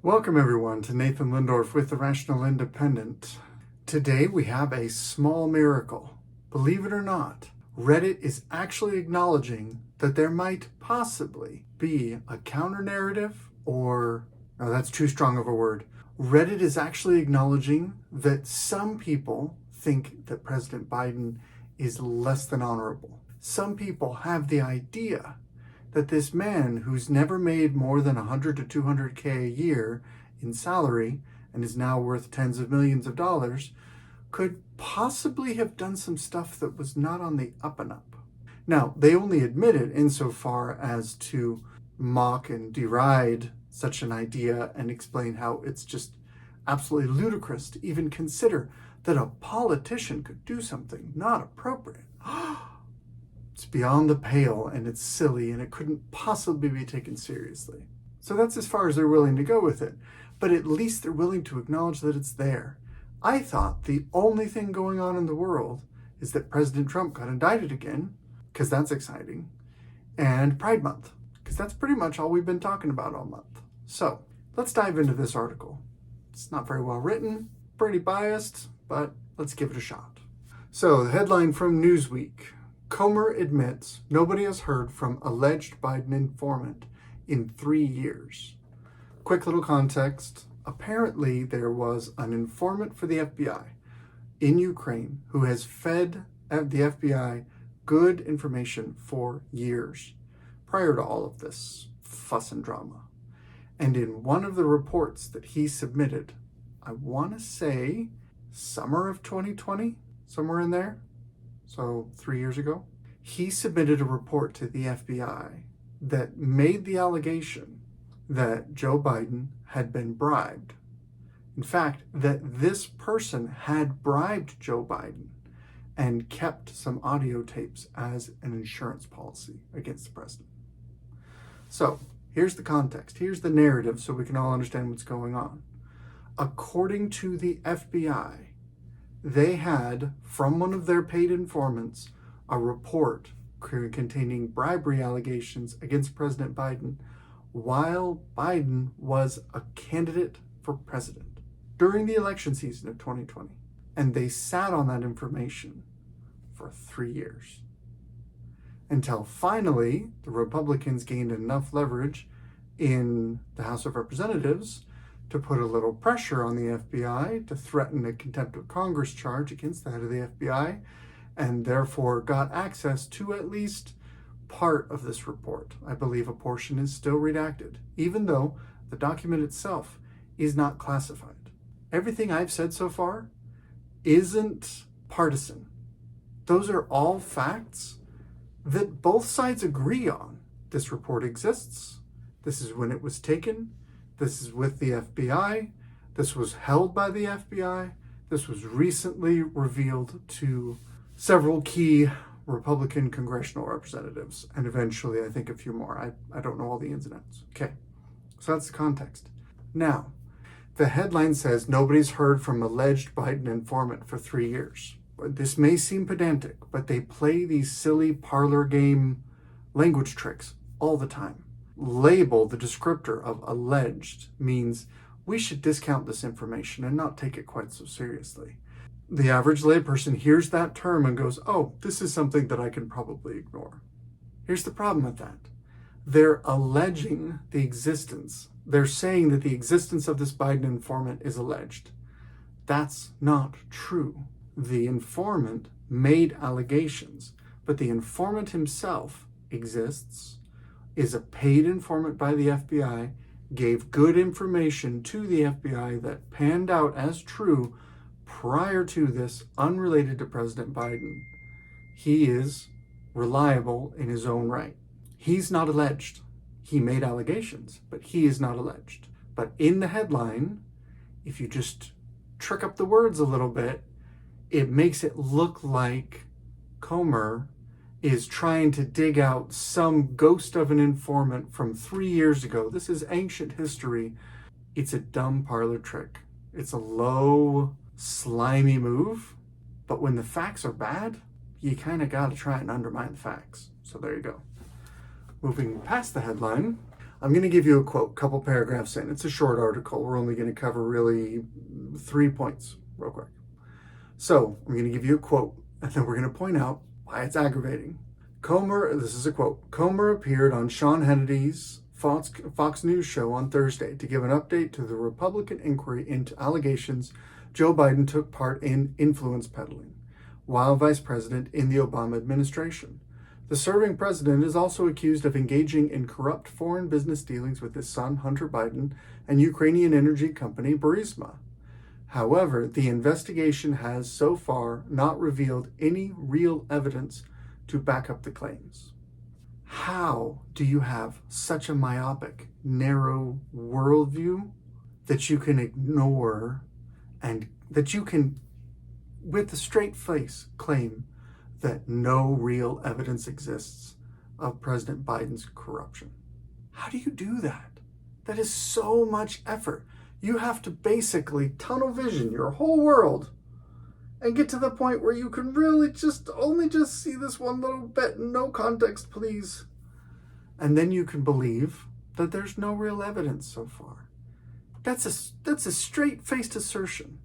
Welcome everyone to Nathan Lindorf with The Rational Independent. Today we have a small miracle. Believe it or not, Reddit is actually acknowledging that there might possibly be a counter-narrative no, that's too strong of a word. Reddit is actually acknowledging that some people think that President Biden is less than honorable. Some people have the idea that this man who's never made more than 100 to 200K a year in salary and is now worth tens of millions of dollars could possibly have done some stuff that was not on the up and up. Now, they only admit it insofar as to mock and deride such an idea and explain how it's just absolutely ludicrous to even consider that a politician could do something not appropriate. It's beyond the pale and it's silly and it couldn't possibly be taken seriously. So that's as far as they're willing to go with it. But at least they're willing to acknowledge that it's there. I thought the only thing going on in the world is that President Trump got indicted again, because that's exciting, and Pride Month, because that's pretty much all we've been talking about all month. So let's dive into this article. It's not very well written, pretty biased, but let's give it a shot. So the headline from Newsweek: Comer admits nobody has heard from alleged Biden informant in 3 years. Quick little context. Apparently there was an informant for the FBI in Ukraine who has fed the FBI good information for years prior to all of this fuss and drama. And in one of the reports that he submitted, I want to say summer of 2020, somewhere in there, so 3 years ago, he submitted a report to the FBI that made the allegation that Joe Biden had been bribed. In fact, that this person had bribed Joe Biden and kept some audio tapes as an insurance policy against the president. So here's the context. Here's the narrative so we can all understand what's going on. According to the FBI, they had, from one of their paid informants, a report containing bribery allegations against President Biden while Biden was a candidate for president during the election season of 2020. And they sat on that information for 3 years. Until finally, the Republicans gained enough leverage in the House of Representatives to put a little pressure on the FBI to threaten a contempt of Congress charge against the head of the FBI, and therefore got access to at least part of this report. I believe a portion is still redacted, even though the document itself is not classified. Everything I've said so far isn't partisan. Those are all facts that both sides agree on. This report exists. This is when it was taken. This is with the FBI. This was held by the FBI. This was recently revealed to several key Republican congressional representatives, and eventually I think a few more. I don't know all the ins and outs. Okay, so that's the context. Now, the headline says nobody's heard from alleged Biden informant for 3 years. This may seem pedantic, but they play these silly parlor game language tricks all the time. Label the descriptor of alleged means we should discount this information and not take it quite so seriously. The average layperson hears that term and goes, oh, this is something that I can probably ignore. Here's the problem with that. They're alleging the existence. They're saying that the existence of this Biden informant is alleged. That's not true. The informant made allegations, but the informant himself exists, is a paid informant by the FBI, gave good information to the FBI that panned out as true prior to this, unrelated to President Biden. He is reliable in his own right. He's not alleged. He made allegations, but he is not alleged. But in the headline, if you just trick up the words a little bit, it makes it look like Comer is trying to dig out some ghost of an informant from 3 years ago. This is ancient history. It's a dumb parlor trick. It's a low, slimy move, but when the facts are bad, you kind of got to try and undermine the facts. So there you go. Moving past the headline, I'm going to give you a quote, couple paragraphs in. It's a short article. We're only going to cover really 3 points real quick. So I'm going to give you a quote, and then we're going to point out why it's aggravating. This is a quote, Comer appeared on Sean Hannity's Fox News show on Thursday to give an update to the Republican inquiry into allegations Joe Biden took part in influence peddling while vice president in the Obama administration. The serving president is also accused of engaging in corrupt foreign business dealings with his son, Hunter Biden, and Ukrainian energy company Burisma. However, the investigation has so far not revealed any real evidence to back up the claims. How do you have such a myopic, narrow worldview that you can ignore and that you can, with a straight face, claim that no real evidence exists of President Biden's corruption? How do you do that? That is so much effort. You have to basically tunnel vision your whole world and get to the point where you can really only see this one little bit, no context, please. And then you can believe that there's no real evidence so far. That's a straight-faced assertion.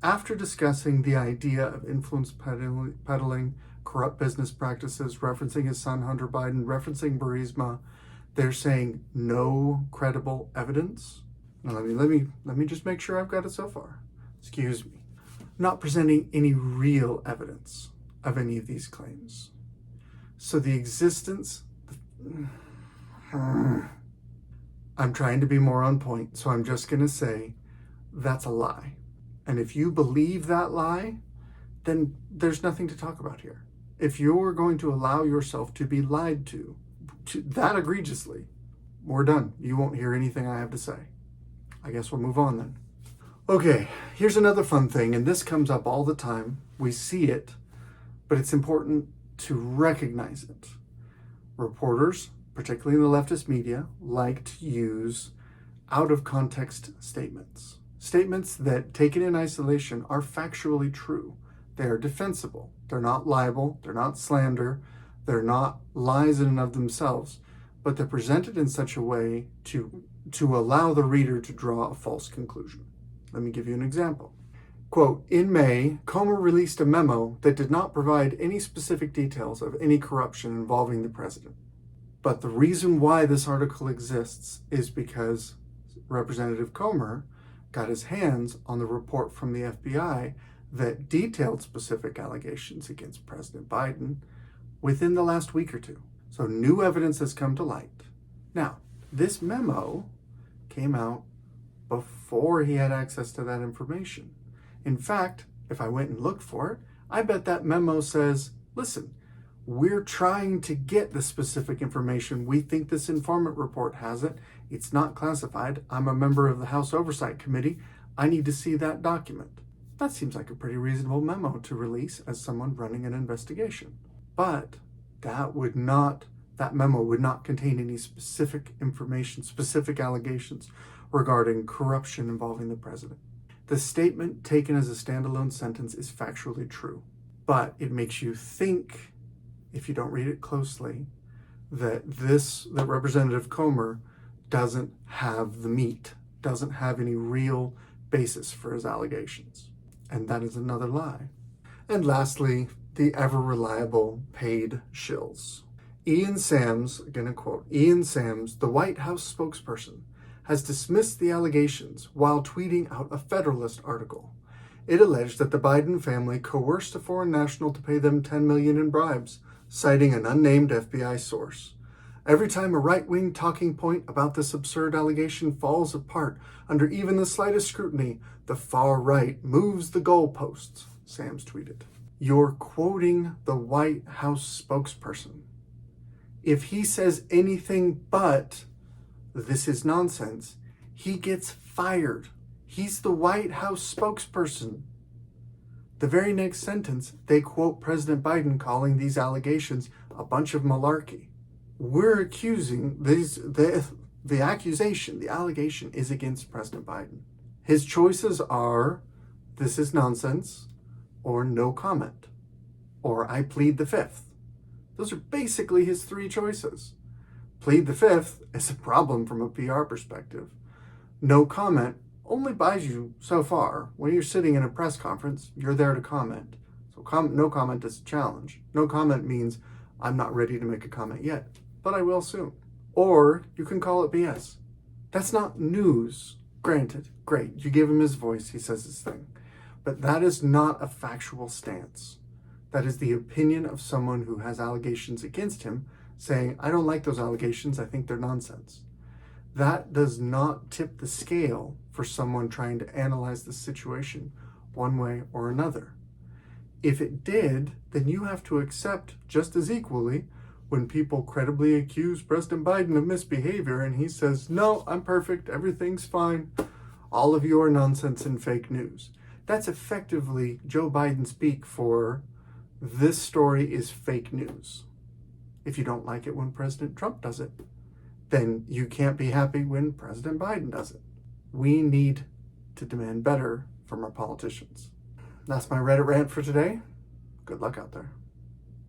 After discussing the idea of influence peddling, corrupt business practices, referencing his son Hunter Biden, referencing Burisma, they're saying no credible evidence. Now let me just make sure I've got it so far. Excuse me. Not presenting any real evidence of any of these claims. So the existence... I'm trying to be more on point, so I'm just going to say that's a lie. And if you believe that lie, then there's nothing to talk about here. If you're going to allow yourself to be lied to that egregiously, we're done. You won't hear anything I have to say. I guess we'll move on then. Okay, here's another fun thing, and this comes up all the time. We see it, but it's important to recognize it. Reporters, particularly in the leftist media, like to use out-of-context statements. Statements that, taken in isolation, are factually true. They are defensible. They're not libel. They're not slander. They're not lies in and of themselves, but they're presented in such a way to allow the reader to draw a false conclusion. Let me give you an example. Quote, in May, Comer released a memo that did not provide any specific details of any corruption involving the president. But the reason why this article exists is because Representative Comer got his hands on the report from the FBI that detailed specific allegations against President Biden within the last week or two. So new evidence has come to light. Now, this memo came out before he had access to that information. In fact, if I went and looked for it, I bet that memo says, listen, we're trying to get the specific information. We think this informant report has it. It's not classified. I'm a member of the House Oversight Committee. I need to see that document. That seems like a pretty reasonable memo to release as someone running an investigation. But that memo would not contain any specific information, specific allegations regarding corruption involving the president. The statement taken as a standalone sentence is factually true, but it makes you think, if you don't read it closely, that Representative Comer doesn't have the meat, doesn't have any real basis for his allegations. And that is another lie. And lastly, the ever-reliable paid shills. Ian Sams, again a quote, Ian Sams, the White House spokesperson, has dismissed the allegations while tweeting out a Federalist article. It alleged that the Biden family coerced a foreign national to pay them $10 million in bribes, citing an unnamed FBI source. Every time a right-wing talking point about this absurd allegation falls apart under even the slightest scrutiny, the far right moves the goalposts, Sams tweeted. You're quoting the White House spokesperson. If he says anything but this is nonsense, he gets fired. He's the White House spokesperson. The very next sentence, they quote President Biden calling these allegations a bunch of malarkey. We're accusing the accusation, the allegation is against President Biden. His choices are, this is nonsense, or no comment, or I plead the fifth. Those are basically his three choices. Plead the fifth is a problem from a PR perspective. No comment only buys you so far. When you're sitting in a press conference, you're there to comment. So no comment is a challenge. No comment means I'm not ready to make a comment yet, but I will soon. Or you can call it BS. That's not news. Granted, great, you give him his voice, he says his thing. But that is not a factual stance. That is the opinion of someone who has allegations against him, saying, I don't like those allegations, I think they're nonsense. That does not tip the scale for someone trying to analyze the situation one way or another. If it did, then you have to accept just as equally when people credibly accuse President Biden of misbehavior and he says, no, I'm perfect, everything's fine, all of you are nonsense and fake news. That's effectively Joe Biden speak for this story is fake news. If you don't like it when President Trump does it, then you can't be happy when President Biden does it. We need to demand better from our politicians. That's my Reddit rant for today. Good luck out there.